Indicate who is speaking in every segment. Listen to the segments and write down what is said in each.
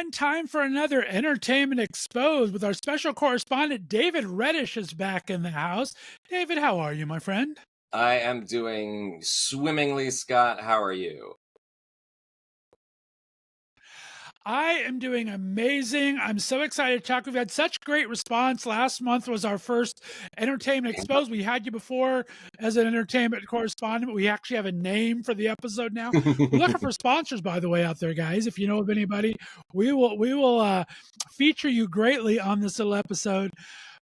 Speaker 1: And time for another Entertainment Exposed with our special correspondent, David Reddish, is back in the house. David, how are you, my friend?
Speaker 2: I am doing swimmingly, Scott. How are you?
Speaker 1: I am doing amazing. I'm so excited to talk. We've had such great response. Last month was our first Entertainment Exposed. We had you before as an entertainment correspondent, but we actually have a name for the episode now. We're looking for sponsors, by the way, out there, guys. If you know of anybody, we will feature you greatly on this little episode.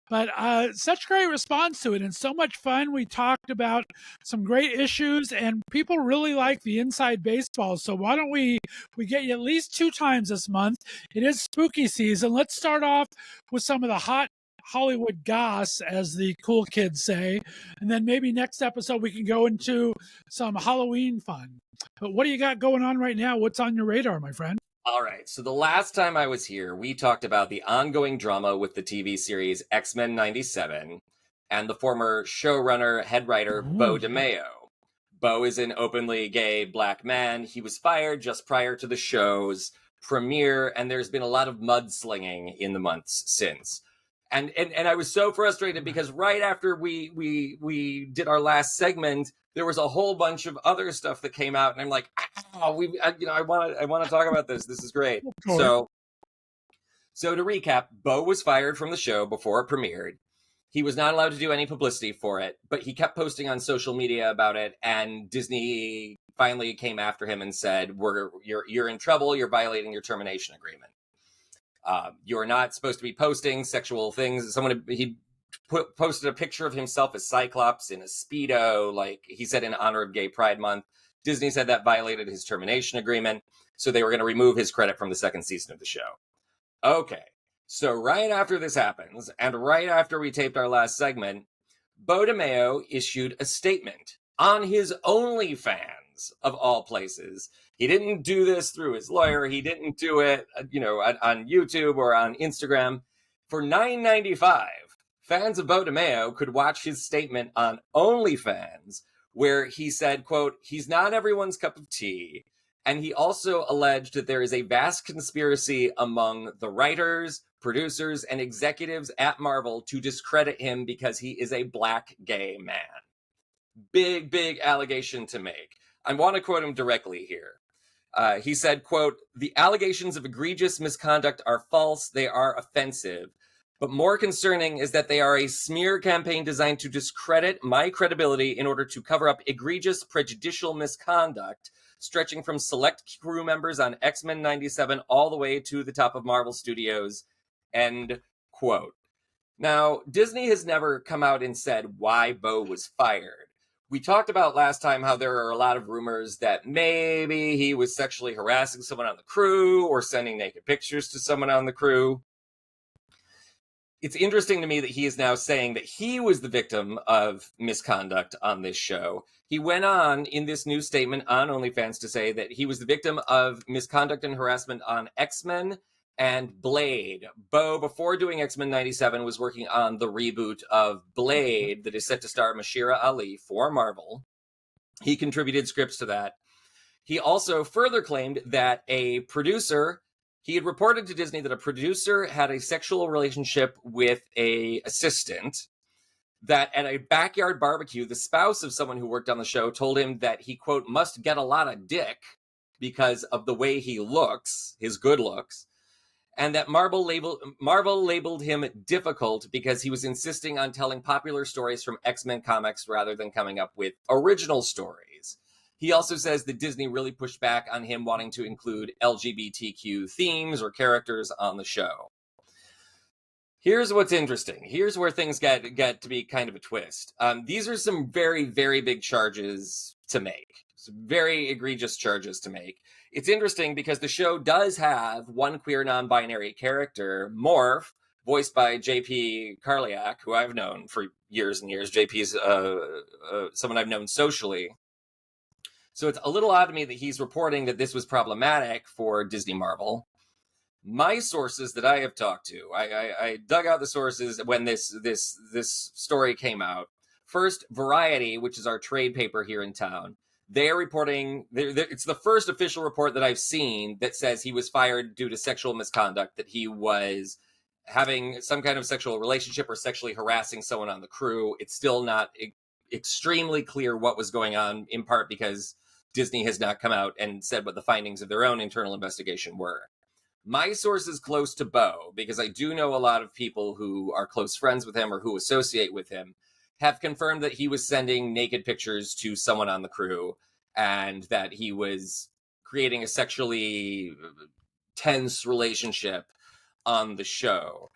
Speaker 1: But such great response to it and so much fun. We talked about some great issues and people really like the inside baseball. So why don't we get you at least 2 times this month. It is spooky season. Let's start off with some of the hot Hollywood goss, as the cool kids say. And then maybe next episode we can go into some Halloween fun. But what do you got going on right now? What's on your radar, my friend?
Speaker 2: All right, so the last time I was here, we talked about the ongoing drama with the TV series X-Men 97 and the former showrunner, head writer, Beau DeMayo. Beau is an openly gay black man. He was fired just prior to the show's premiere, and there's been a lot of mudslinging in the months since. And I was so frustrated because right after we did our last segment, there was a whole bunch of other stuff that came out, and I'm like, I want to talk about this. This is great. So to recap, Beau was fired from the show before it premiered. He was not allowed to do any publicity for it, but he kept posting on social media about it, and Disney finally came after him and said, "You're in trouble. You're violating your termination agreement. You're not supposed to be posting sexual things." He posted a picture of himself as Cyclops in a Speedo, like he said, in honor of Gay Pride Month. Disney said that violated his termination agreement, so they were going to remove his credit from the second season of the show. Okay, so right after this happens, and right after we taped our last segment, Beau DeMayo issued a statement on his OnlyFans, of all places. He didn't do this through his lawyer. He didn't do it, on YouTube or on Instagram. For $9.95, fans of Beau DeMayo could watch his statement on OnlyFans, where he said, quote, "He's not everyone's cup of tea." And he also alleged that there is a vast conspiracy among the writers, producers, and executives at Marvel to discredit him because he is a black gay man. Big, big allegation to make. I want to quote him directly here. He said, quote, "The allegations of egregious misconduct are false. They are offensive. But more concerning is that they are a smear campaign designed to discredit my credibility in order to cover up egregious, prejudicial misconduct, stretching from select crew members on X-Men 97 all the way to the top of Marvel Studios." End quote. Now, Disney has never come out and said why Beau was fired. We talked about last time how there are a lot of rumors that maybe he was sexually harassing someone on the crew or sending naked pictures to someone on the crew. It's interesting to me that he is now saying that he was the victim of misconduct on this show. He went on in this new statement on OnlyFans to say that he was the victim of misconduct and harassment on X-Men and Blade. Beau, before doing X-Men 97, was working on the reboot of Blade that is set to star Mashira Ali for Marvel. He contributed scripts to that. He also further claimed that he had reported to Disney that a producer had a sexual relationship with an assistant, that at a backyard barbecue, the spouse of someone who worked on the show told him that he, quote, "must get a lot of dick because of the way he looks, his good looks," and that Marvel labeled him difficult because he was insisting on telling popular stories from X-Men comics rather than coming up with original stories. He also says that Disney really pushed back on him wanting to include LGBTQ themes or characters on the show. Here's what's interesting. Here's where things get to be kind of a twist. These are some very, very big charges to make. Some very egregious charges to make. It's interesting because the show does have one queer non-binary character, Morph, voiced by JP Karliak, who I've known for years and years. JP's someone I've known socially. So it's a little odd to me that he's reporting that this was problematic for Disney Marvel. My sources that I have talked to, I dug out the sources when this story came out. First, Variety, which is our trade paper here in town. They are reporting, it's the first official report that I've seen that says he was fired due to sexual misconduct, that he was having some kind of sexual relationship or sexually harassing someone on the crew. It's still not extremely clear what was going on, in part because Disney has not come out and said what the findings of their own internal investigation were. My source is close to Beau, because I do know a lot of people who are close friends with him or who associate with him, have confirmed that he was sending naked pictures to someone on the crew and that he was creating a sexually tense relationship on the show.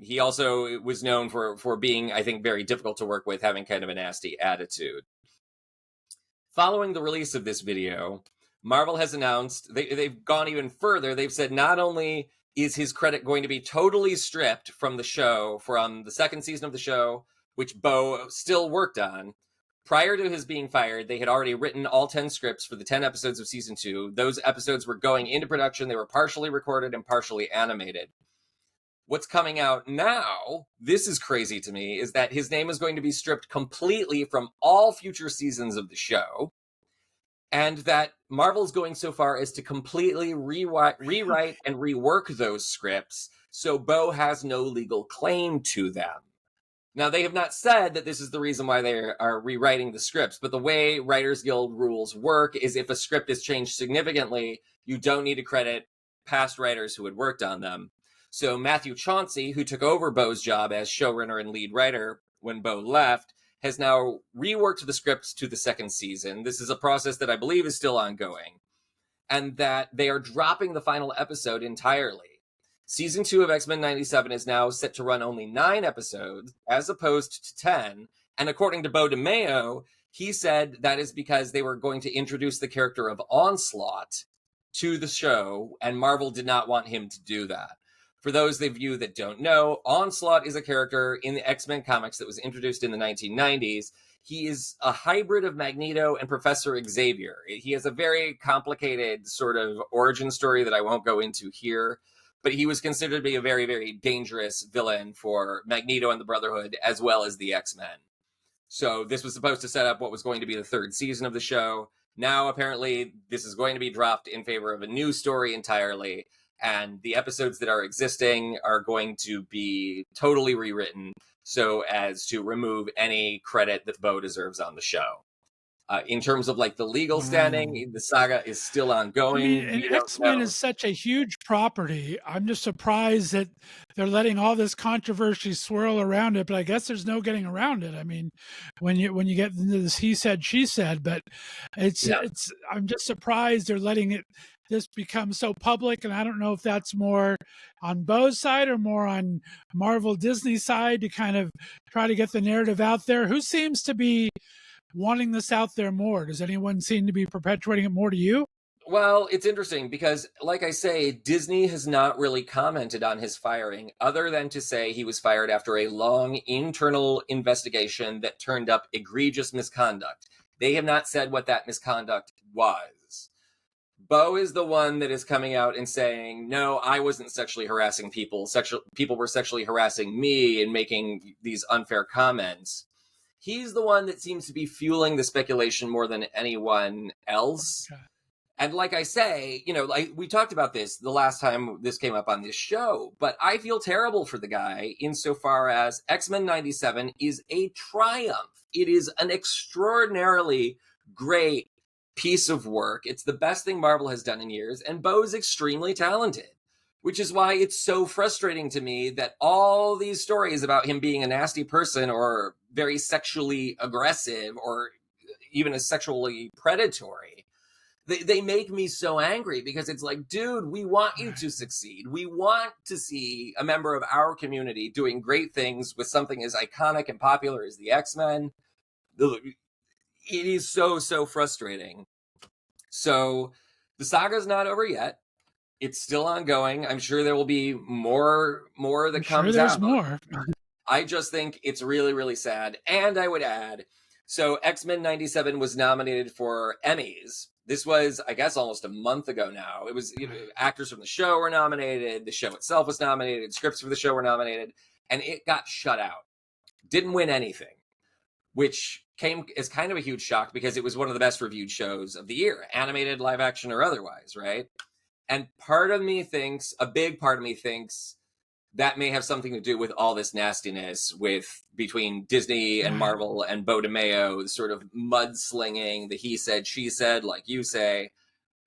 Speaker 2: He also was known for being, I think, very difficult to work with, having kind of a nasty attitude. Following the release of this video, Marvel has announced, they've gone even further. They've said not only is his credit going to be totally stripped from the show, from the second season of the show, which Beau still worked on. Prior to his being fired, they had already written all 10 scripts for the 10 episodes of season 2. Those episodes were going into production. They were partially recorded and partially animated. What's coming out now, this is crazy to me, is that his name is going to be stripped completely from all future seasons of the show, and that Marvel's going so far as to completely rewrite and rework those scripts, so Beau has no legal claim to them. Now, they have not said that this is the reason why they are rewriting the scripts, but the way Writers Guild rules work is if a script is changed significantly, you don't need to credit past writers who had worked on them. So Matthew Chauncey, who took over Beau's job as showrunner and lead writer when Beau left, has now reworked the scripts to the second season. This is a process that I believe is still ongoing, and that they are dropping the final episode entirely. Season 2 of X-Men 97 is now set to run only 9 episodes, as opposed to 10. And according to Beau DeMayo, he said that is because they were going to introduce the character of Onslaught to the show, and Marvel did not want him to do that. For those of you that don't know, Onslaught is a character in the X-Men comics that was introduced in the 1990s. He is a hybrid of Magneto and Professor Xavier. He has a very complicated sort of origin story that I won't go into here, but he was considered to be a very, very dangerous villain for Magneto and the Brotherhood, as well as the X-Men. So this was supposed to set up what was going to be the third season of the show. Now, apparently, this is going to be dropped in favor of a new story entirely, and the episodes that are existing are going to be totally rewritten so as to remove any credit that Beau deserves on the show. In terms of like the legal standing, the saga is still ongoing.
Speaker 1: I mean, and X-Men is such a huge property. I'm just surprised that they're letting all this controversy swirl around it, but I guess there's no getting around it. I mean, when you get into this he said, she said, but it's I'm just surprised they're letting this become so public, and I don't know if that's more on Beau's side or more on Marvel Disney side to kind of try to get the narrative out there. Who seems to be wanting this out there more? Does anyone seem to be perpetuating it more to you?
Speaker 2: Well, it's interesting because, like I say, Disney has not really commented on his firing other than to say he was fired after a long internal investigation that turned up egregious misconduct. They have not said what that misconduct was. Beau is the one that is coming out and saying, no, I wasn't sexually harassing people. People were sexually harassing me and making these unfair comments. He's the one that seems to be fueling the speculation more than anyone else. Okay. And like I say, like we talked about this the last time this came up on this show, but I feel terrible for the guy insofar as X-Men 97 is a triumph. It is an extraordinarily great piece of work. It's the best thing Marvel has done in years, and Beau's extremely talented, which is why it's so frustrating to me that all these stories about him being a nasty person or very sexually aggressive or even as sexually predatory, they make me so angry, because it's like, dude, we want you to succeed. We want to see a member of our community doing great things with something as iconic and popular as the X-Men. It is so, so frustrating. So the saga's not over yet. It's still ongoing. I'm sure there will be more that comes out.
Speaker 1: There's more.
Speaker 2: I just think it's really, really sad. And I would add, so X-Men 97 was nominated for Emmys. This was, I guess, almost a month ago now. It was, actors from the show were nominated. The show itself was nominated. Scripts for the show were nominated. And it got shut out. Didn't win anything, which came as kind of a huge shock because it was one of the best reviewed shows of the year, animated, live action, or otherwise, right? And a big part of me thinks that may have something to do with all this nastiness between Disney and Marvel and Beau DeMayo, the sort of mudslinging, the he said, she said, like you say.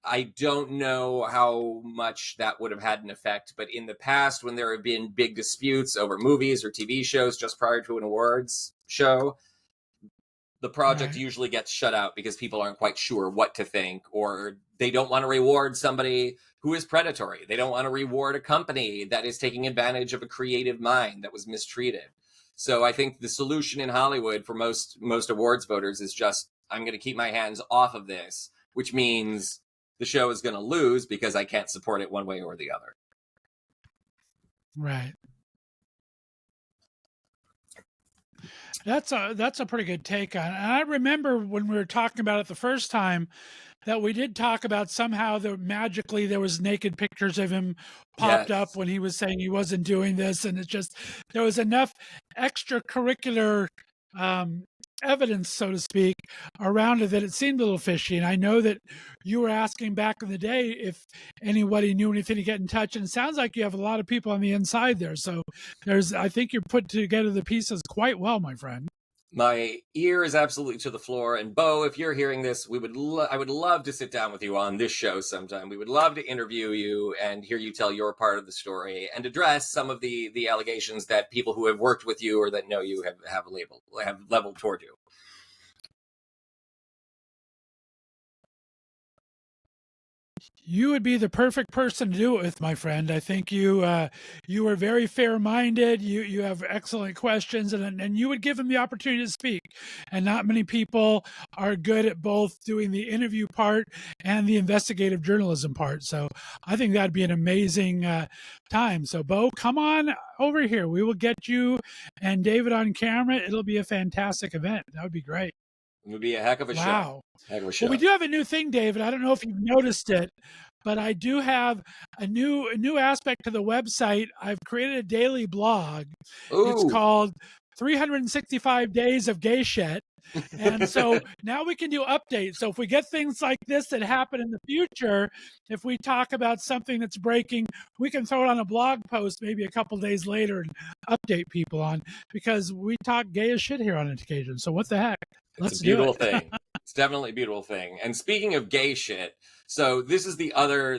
Speaker 2: I don't know how much that would have had an effect, but in the past, when there have been big disputes over movies or TV shows just prior to an awards show, the project usually gets shut out because people aren't quite sure what to think, or they don't want to reward somebody who is predatory. They don't want to reward a company that is taking advantage of a creative mind that was mistreated. So I think the solution in Hollywood for most awards voters is just, I'm going to keep my hands off of this, which means the show is going to lose because I can't support it one way or the other.
Speaker 1: Right. That's a pretty good take on it. And I remember when we were talking about it the first time that we did talk about somehow that magically there was naked pictures of him popped up when he was saying he wasn't doing this, and it's just there was enough extracurricular evidence, so to speak, around it that it seemed a little fishy. And I know that you were asking back in the day if anybody knew anything to get in touch, and it sounds like you have a lot of people on the inside there. So I think you put together the pieces quite well, my friend.
Speaker 2: My ear is absolutely to the floor. And Beau, if you're hearing this, I would love to sit down with you on this show sometime. We would love to interview you and hear you tell your part of the story and address some of the allegations that people who have worked with you or that know you have leveled toward you.
Speaker 1: You would be the perfect person to do it with, my friend. I think you are very fair-minded. You have excellent questions, and you would give him the opportunity to speak. And not many people are good at both doing the interview part and the investigative journalism part. So I think that'd be an amazing time. So Beau, come on over here. We will get you and David on camera. It'll be a fantastic event. That would be great.
Speaker 2: It would be a heck of a show. Heck of a show.
Speaker 1: Well, we do have a new thing, David. I don't know if you've noticed it, but I do have a new aspect to the website. I've created a daily blog.
Speaker 2: Ooh.
Speaker 1: It's called 365 Days of Gay Shit. And so now we can do updates. So if we get things like this that happen in the future, if we talk about something that's breaking, we can throw it on a blog post maybe a couple days later and update people on, because we talk gay as shit here on occasion. So what the heck?
Speaker 2: It's a beautiful thing. It's definitely a beautiful thing. And speaking of gay shit, so this is the other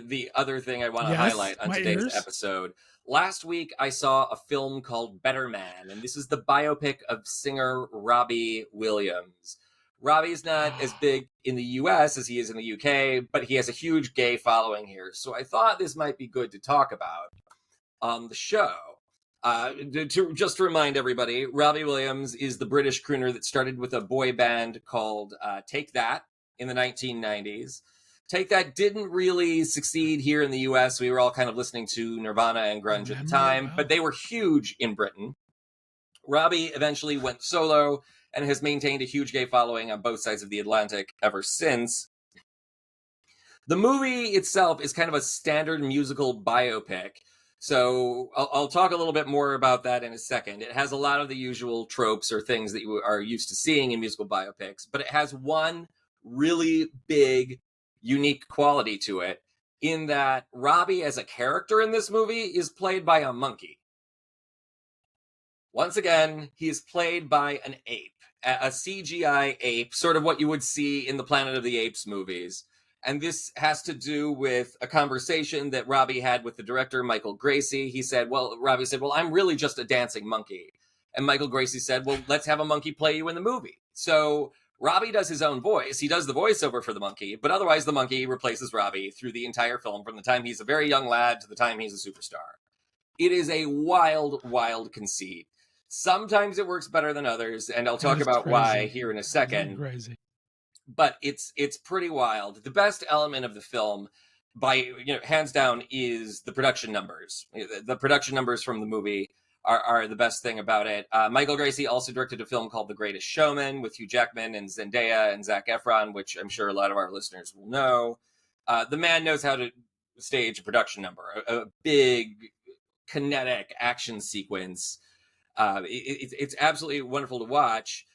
Speaker 2: thing I want to highlight on today's episode. Last week, I saw a film called Better Man, and this is the biopic of singer Robbie Williams. Robbie's not as big in the US as he is in the UK, but he has a huge gay following here. So I thought this might be good to talk about on the show. Just to remind everybody, Robbie Williams is the British crooner that started with a boy band called Take That in the 1990s. Take That didn't really succeed here in the US. We were all kind of listening to Nirvana and grunge at the time, but they were huge in Britain. Robbie eventually went solo and has maintained a huge gay following on both sides of the Atlantic ever since. The movie itself is kind of a standard musical biopic. So I'll talk a little bit more about that in a second. It has a lot of the usual tropes or things that you are used to seeing in musical biopics, but it has one really big, unique quality to it, in that Robbie as a character in this movie is played by a monkey. Once again, he is played by an ape, a CGI ape, sort of what you would see in the Planet of the Apes movies. And this has to do with a conversation that Robbie had with the director, Michael Gracie. Robbie said, well, I'm really just a dancing monkey. And Michael Gracie said, well, let's have a monkey play you in the movie. So Robbie does his own voice. He does the voiceover for the monkey, but otherwise the monkey replaces Robbie through the entire film, from the time he's a very young lad to the time he's a superstar. It is a wild, wild conceit. Sometimes it works better than others, and I'll talk about why here in a second.
Speaker 1: Crazy.
Speaker 2: But it's pretty wild. The best element of the film, hands down, is the production numbers. The production numbers from the movie are the best thing about it. Michael Gracie also directed a film called The Greatest Showman with Hugh Jackman and Zendaya and Zac Efron, which I'm sure a lot of our listeners will know. The man knows how to stage a production number, a big, kinetic action sequence. It's absolutely wonderful to watch.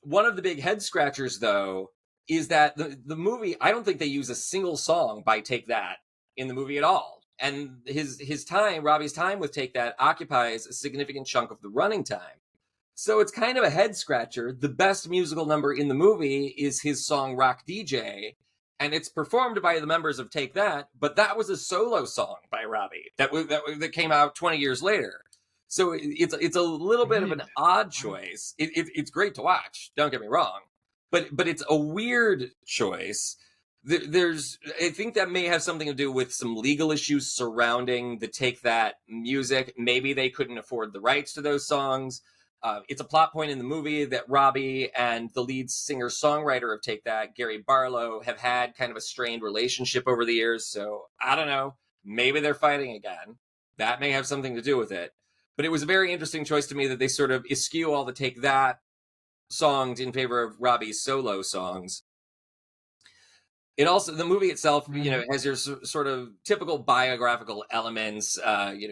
Speaker 2: One of the big head scratchers, though, is that the movie, I don't think they use a single song by Take That in the movie at all. And his time, Robbie's time with Take That occupies a significant chunk of the running time. So it's kind of a head scratcher. The best musical number in the movie is his song Rock DJ, and it's performed by the members of Take That, but that was a solo song by Robbie that came out 20 years later. So it's a little bit of an odd choice. It's great to watch, don't get me wrong, but it's a weird choice. I think that may have something to do with some legal issues surrounding the Take That music. Maybe they couldn't afford the rights to those songs. It's a plot point in the movie that Robbie and the lead singer-songwriter of Take That, Gary Barlow, have had kind of a strained relationship over the years. So I don't know. Maybe they're fighting again. That may have something to do with it. But it was a very interesting choice to me that they sort of eschew all the Take That songs in favor of Robbie's solo songs. It also, the movie itself, has your sort of typical biographical elements.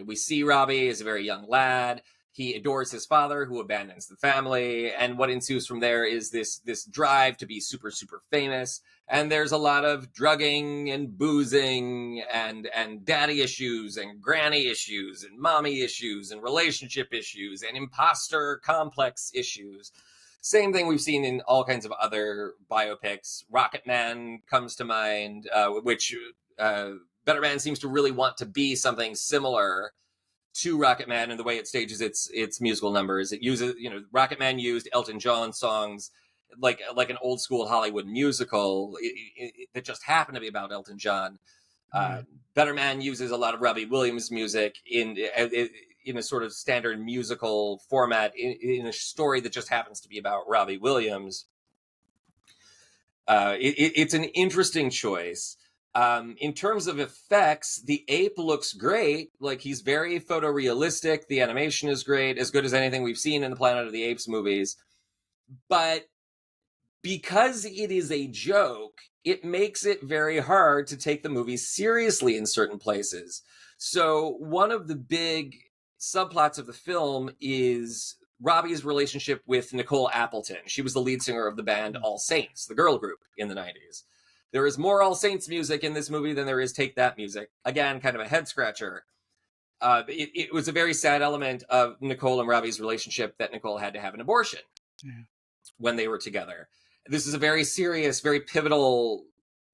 Speaker 2: We see Robbie as a very young lad. He adores his father, who abandons the family, and what ensues from there is this drive to be super, super famous. And there's a lot of drugging and boozing and daddy issues and granny issues and mommy issues and relationship issues and imposter complex issues. Same thing we've seen in all kinds of other biopics. Rocket Man comes to mind, which Better Man seems to really want to be something similar to Rocket Man in the way it stages its musical numbers. It uses, Rocket Man used Elton John songs like an old school Hollywood musical that just happened to be about Elton John. Better Man uses a lot of Robbie Williams music in a sort of standard musical format in a story that just happens to be about Robbie Williams. It's an interesting choice. In terms of effects, the ape looks great. Like, he's very photorealistic. The animation is great, as good as anything we've seen in the Planet of the Apes movies. But because it is a joke, it makes it very hard to take the movie seriously in certain places. So one of the big subplots of the film is Robbie's relationship with Nicole Appleton. She was the lead singer of the band All Saints, the girl group in the 90s. There is more All Saints music in this movie than there is Take That music. Again, kind of a head scratcher. It was a very sad element of Nicole and Robbie's relationship that Nicole had to have an abortion when they were together. This is a very serious, very pivotal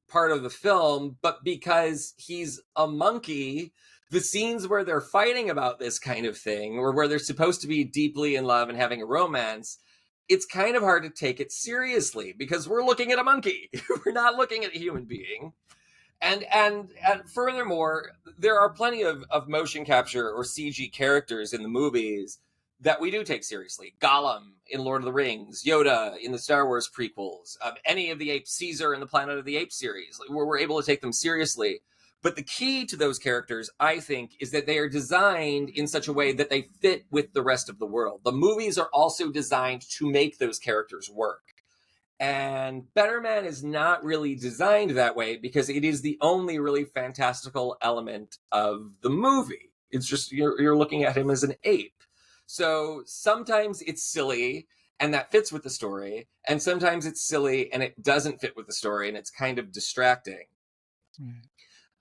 Speaker 2: part of the film, but because he's a monkey, the scenes where they're fighting about this kind of thing, or where they're supposed to be deeply in love and having a romance, it's kind of hard to take it seriously because we're looking at a monkey. We're not looking at a human being. And furthermore, there are plenty of motion capture or CG characters in the movies that we do take seriously. Gollum in Lord of the Rings, Yoda in the Star Wars prequels, any of the apes, Caesar in the Planet of the Apes series, where we're able to take them seriously. But the key to those characters, I think, is that they are designed in such a way that they fit with the rest of the world. The movies are also designed to make those characters work. And Better Man is not really designed that way because it is the only really fantastical element of the movie. It's just, you're looking at him as an ape. So sometimes it's silly and that fits with the story. And sometimes it's silly and it doesn't fit with the story and it's kind of distracting.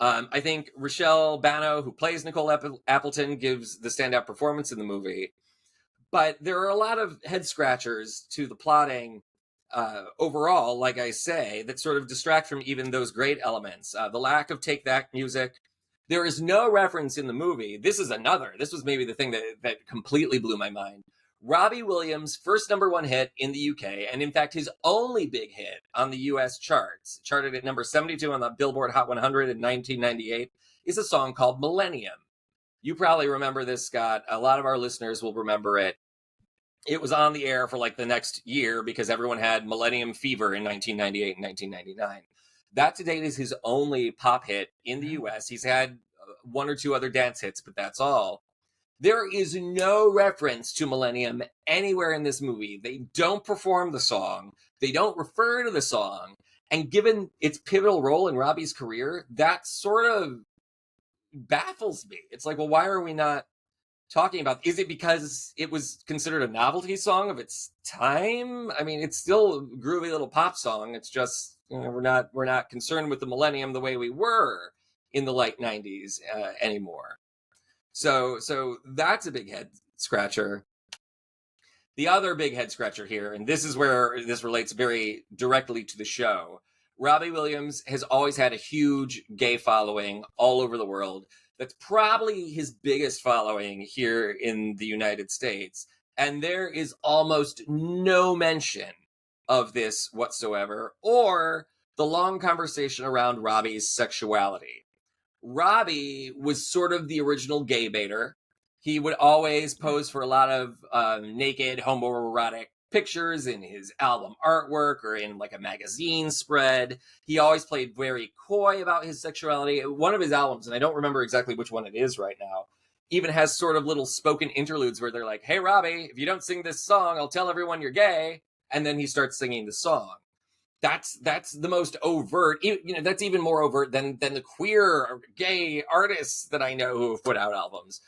Speaker 2: I think Rochelle Bano, who plays Nicole Appleton, gives the standout performance in the movie. But there are a lot of head scratchers to the plotting overall, like I say, that sort of distract from even those great elements. The lack of Take That music. There is no reference in the movie. This was maybe the thing that completely blew my mind. Robbie Williams' first #1 hit in the UK, and in fact his only big hit on the US charts, charted at number 72 on the Billboard Hot 100 in 1998, is a song called Millennium. You probably remember this, Scott. A lot of our listeners will remember it. It was on the air for like the next year because everyone had Millennium Fever in 1998 and 1999. That to date is his only pop hit in the US. He's had one or two other dance hits, but that's all. There is no reference to Millennium anywhere in this movie. They don't perform the song. They don't refer to the song. And given its pivotal role in Robbie's career, that sort of baffles me. It's like, well, why are we not talking about. Is it because it was considered a novelty song of its time? I mean, it's still a groovy little pop song. It's just, you know, we're not concerned with the millennium the way we were in the late 90s anymore. So that's a big head scratcher. The other big head scratcher here, and this is where this relates very directly to the show, Robbie Williams has always had a huge gay following all over the world. That's probably his biggest following here in the United States. And there is almost no mention of this whatsoever, or the long conversation around Robbie's sexuality. Robbie was sort of the original gay baiter. He would always pose for a lot of naked homoerotic pictures in his album artwork or in like a magazine spread. He always played very coy about his sexuality. One of his albums, and I don't remember exactly which one it is right now, even has sort of little spoken interludes where they're like, "Hey, Robbie, if you don't sing this song, I'll tell everyone you're gay." And then he starts singing the song. That's the most overt, you know, that's even more overt than the queer or gay artists that I know who have put out albums.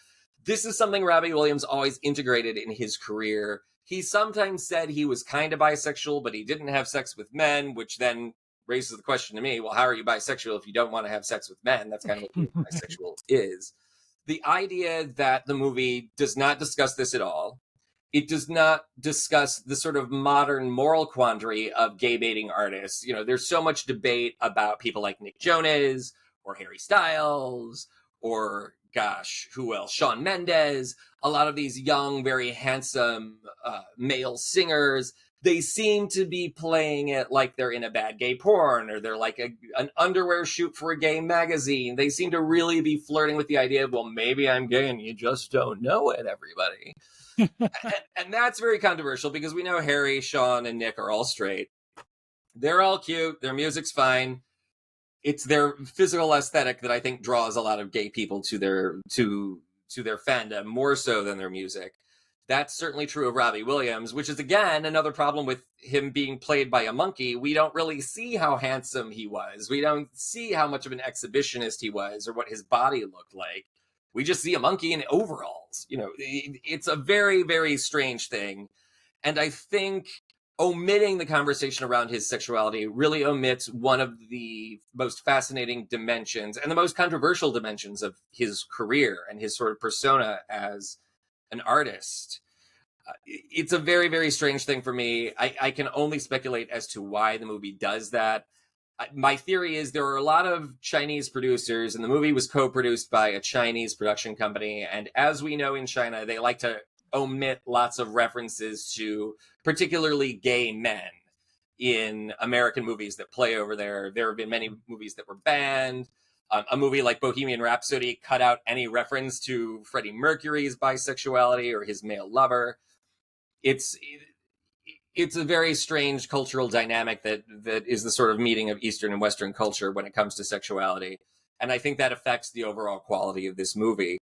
Speaker 2: This is something Robbie Williams always integrated in his career. He sometimes said he was kind of bisexual, but he didn't have sex with men, which then raises the question to me, well, how are you bisexual if you don't want to have sex with men? That's kind of what being bisexual is. The idea that the movie does not discuss this at all. It does not discuss the sort of modern moral quandary of gay baiting artists. You know, there's so much debate about people like Nick Jonas or Harry Styles or, gosh, who else? Shawn Mendes. A lot of these young, very handsome male singers, they seem to be playing it like they're in a bad gay porn, or they're like an underwear shoot for a gay magazine. They seem to really be flirting with the idea of, well, maybe I'm gay and you just don't know it, everybody. and that's very controversial because we know Harry, Shawn, and Nick are all straight. They're all cute. Their music's fine. It's their physical aesthetic that I think draws a lot of gay people to their fandom more so than their music. That's certainly true of Robbie Williams, which is, again, another problem with him being played by a monkey. We don't really see how handsome he was. We don't see how much of an exhibitionist he was or what his body looked like. We just see a monkey in overalls. You know, it's a very, very strange thing. And I think omitting the conversation around his sexuality really omits one of the most fascinating dimensions and the most controversial dimensions of his career and his sort of persona as an artist. It's a very, very strange thing for me. I can only speculate as to why the movie does that. My theory is there are a lot of Chinese producers, and the movie was co-produced by a Chinese production company. And as we know in China, they like to omit lots of references to particularly gay men in American movies that play over there. There have been many movies that were banned. A movie like Bohemian Rhapsody cut out any reference to Freddie Mercury's bisexuality or his male lover. It's a very strange cultural dynamic that is the sort of meeting of Eastern and Western culture when it comes to sexuality. And I think that affects the overall quality of this movie.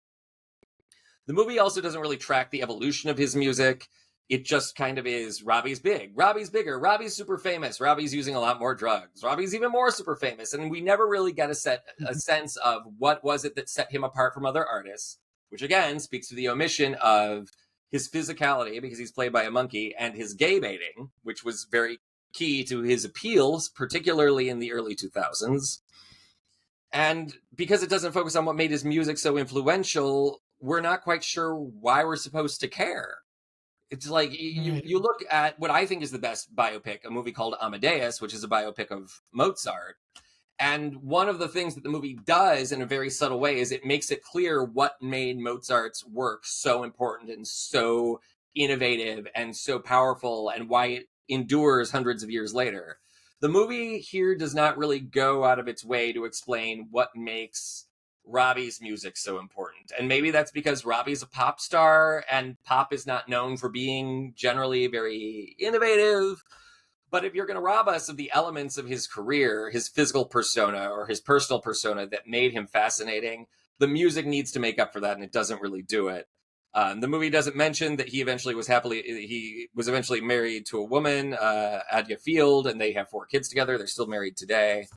Speaker 2: The movie also doesn't really track the evolution of his music. It just kind of is, Robbie's big, Robbie's bigger, Robbie's super famous, Robbie's using a lot more drugs, Robbie's even more super famous. And we never really get a sense of what was it that set him apart from other artists, which again speaks to the omission of his physicality, because he's played by a monkey, and his gay baiting, which was very key to his appeals, particularly in the early 2000s. And because it doesn't focus on what made his music so influential, we're not quite sure why we're supposed to care. It's like you look at what I think is the best biopic, a movie called Amadeus, which is a biopic of Mozart. And one of the things that the movie does in a very subtle way is it makes it clear what made Mozart's work so important and so innovative and so powerful and why it endures hundreds of years later. The movie here does not really go out of its way to explain what makes Robbie's music so important. And maybe that's because Robbie's a pop star and pop is not known for being generally very innovative. But if you're going to rob us of the elements of his career, his physical persona or his personal persona that made him fascinating, the music needs to make up for that, and it doesn't really do it. The movie doesn't mention that he was eventually married to a woman, Adya Field, and they have 4 kids together. They're still married today.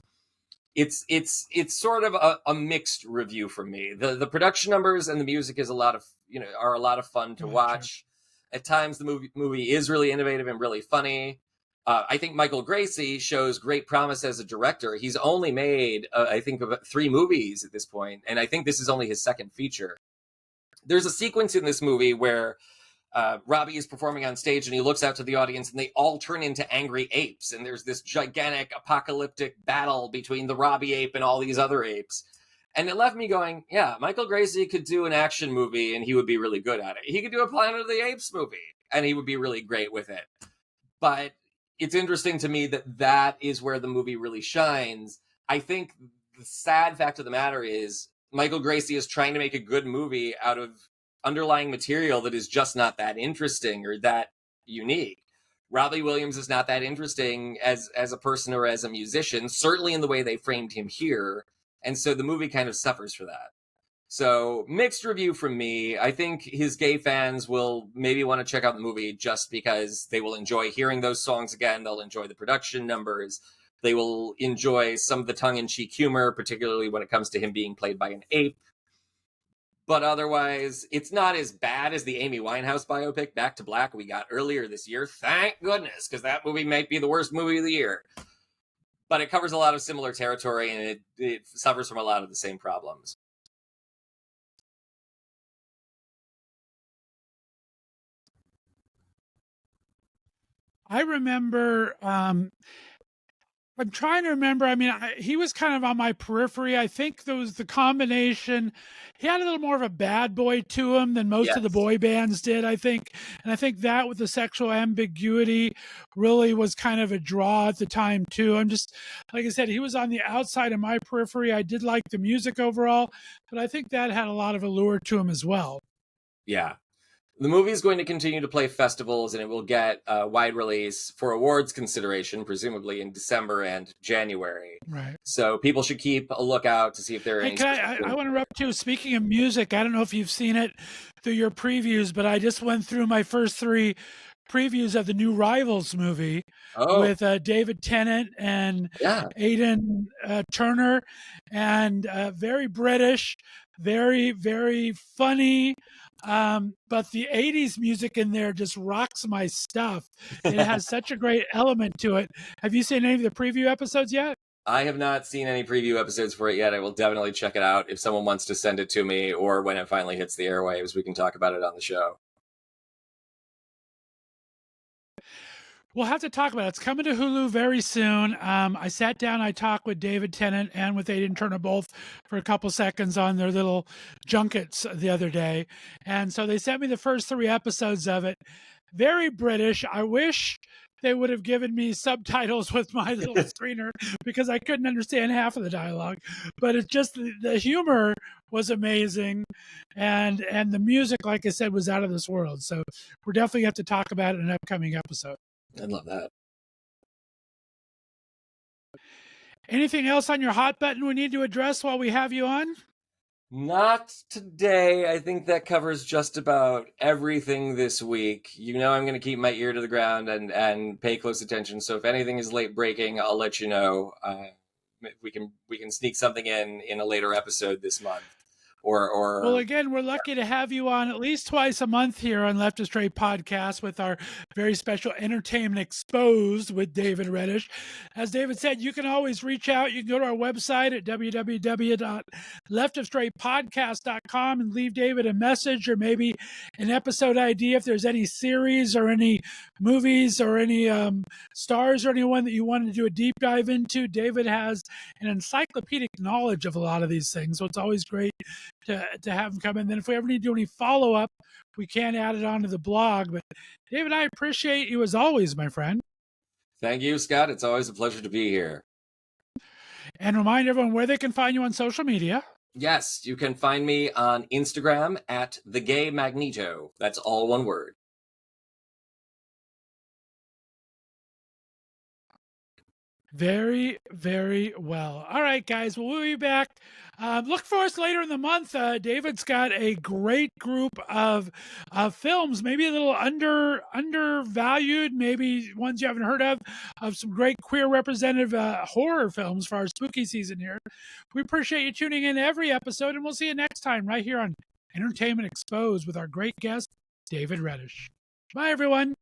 Speaker 2: It's sort of a mixed review for me. The production numbers and the music is a lot of are a lot of fun to watch. At times, the movie is really innovative and really funny. I think Michael Gracie shows great promise as a director. He's only made, I think, 3 movies at this point, and I think this is only his second feature. There's a sequence in this movie where Robbie is performing on stage and he looks out to the audience and they all turn into angry apes. And there's this gigantic apocalyptic battle between the Robbie ape and all these other apes. And it left me going, yeah, Michael Gracie could do an action movie and he would be really good at it. He could do a Planet of the Apes movie and he would be really great with it. But it's interesting to me that is where the movie really shines. I think the sad fact of the matter is Michael Gracie is trying to make a good movie out of underlying material that is just not that interesting or that unique. Robbie Williams is not that interesting as a person or as a musician, certainly in the way they framed him here. And so the movie kind of suffers for that. So mixed review from me. I think his gay fans will maybe want to check out the movie just because they will enjoy hearing those songs again. They'll enjoy the production numbers. They will enjoy some of the tongue-in-cheek humor, particularly when it comes to him being played by an ape. But otherwise, it's not as bad as the Amy Winehouse biopic, Back to Black, we got earlier this year. Thank goodness, because that movie might be the worst movie of the year. But it covers a lot of similar territory, and it suffers from a lot of the same problems.
Speaker 1: I remember, I'm trying to remember. I mean, he was kind of on my periphery. I think there was the combination. He had a little more of a bad boy to him than most of the boy bands did, I think. And I think that with the sexual ambiguity really was kind of a draw at the time, too. I'm just, like I said, he was on the outside of my periphery. I did like the music overall, but I think that had a lot of allure to him as well.
Speaker 2: Yeah. The movie is going to continue to play festivals, and it will get a wide release for awards consideration, presumably in December and January.
Speaker 1: Right.
Speaker 2: So people should keep a lookout to see if there are any.
Speaker 1: I want to interrupt too. Speaking of music, I don't know if you've seen it through your previews, but I just went through my first 3 previews of the new Rivals movie with David Tennant and Aidan Turner, and very British, very, very funny. But the 80s music in there just rocks my stuff. It has such a great element to it. Have you seen any of the preview episodes yet?
Speaker 2: I have not seen any preview episodes for it yet. I will definitely check it out. If someone wants to send it to me, or when it finally hits the airwaves, we can talk about it on the show.
Speaker 1: We'll have to talk about it. It's coming to Hulu very soon. I sat down, I talked with David Tennant and with Aidan Turner both for a couple seconds on their little junkets the other day. And so they sent me the first 3 episodes of it. Very British. I wish they would have given me subtitles with my little screener because I couldn't understand half of the dialogue. But it's just the humor was amazing. And the music, like I said, was out of this world. So we're definitely going to have to talk about it in an upcoming episode.
Speaker 2: I'd love that.
Speaker 1: Anything else on your hot button we need to address while we have you on?
Speaker 2: Not today. I think that covers just about everything this week. You know I'm going to keep my ear to the ground and pay close attention. So if anything is late breaking, I'll let you know. We can sneak something in a later episode this month.
Speaker 1: Well, again, we're lucky to have you on at least twice a month here on Left of Straight Podcast with our very special Entertainment Exposed with David Reddish. As David said, you can always reach out. You can go to our website at www.leftofstraightpodcast.com and leave David a message or maybe an episode idea if there's any series or any movies or any stars or anyone that you want to do a deep dive into. David has an encyclopedic knowledge of a lot of these things, so it's always great to have him come in. Then if we ever need to do any follow-up, we can add it onto the blog. But David, I appreciate you as always, my friend.
Speaker 2: Thank you, Scott. It's always a pleasure to be here.
Speaker 1: And remind everyone where they can find you on social media.
Speaker 2: Yes, you can find me on Instagram at @TheGayMagneto. That's all one word.
Speaker 1: Very, very well. All right, guys. Well, we'll be back. Look for us later in the month. David's got a great group of films, maybe a little undervalued, maybe ones you haven't heard of some great queer representative horror films for our spooky season here. We appreciate you tuning in every episode, and we'll see you next time right here on Entertainment Exposed with our great guest, David Reddish. Bye, everyone.